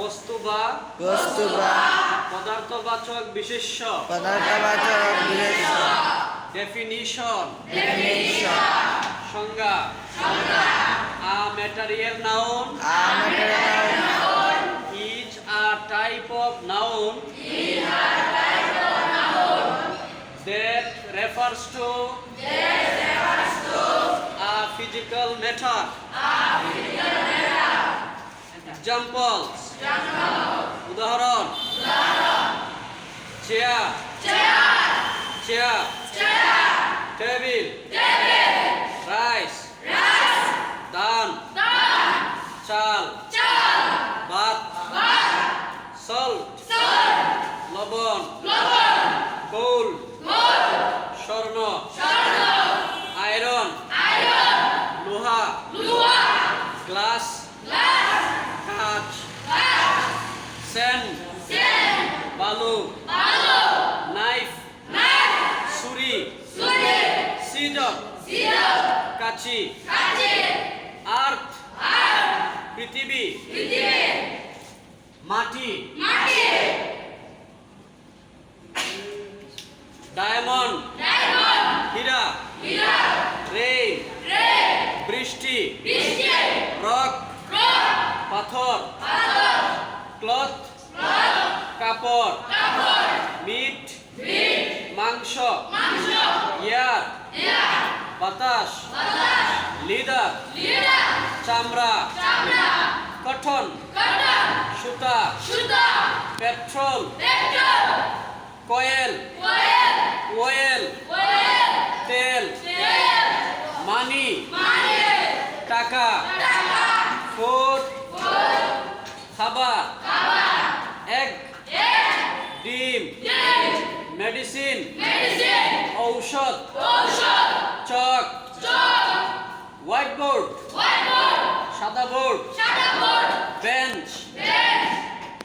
বস্তু বা পদার্থবাচক বিশেষ্য ডেফিনিশন সংজ্ঞা A material noun is a type of noun that refers to a physical matter. Examples. উদাহরণ chair table rice ধান চাল ভাত সল্ট লবণ গোল্ড স্বর্ণ আয়রন লোহা গ্লাস কাঁচ স্যান্ড বালু নাইফ ছুরি সিজার কাঁচি আর্থ পৃথিবী মাটি ডায়মন্ড হীরা রেইন বৃষ্টি রক পাথর ক্লথ কাপড় মিট মাংস এয়ার বাতাস লিদার চামড়া কটন সুতা পেট্রোল কয়েল ওয়েল তেল মানি টাকা ফুড খাবার এগ ডিম মেডিসিন ঔষধ চক হোয়াইট বোর্ড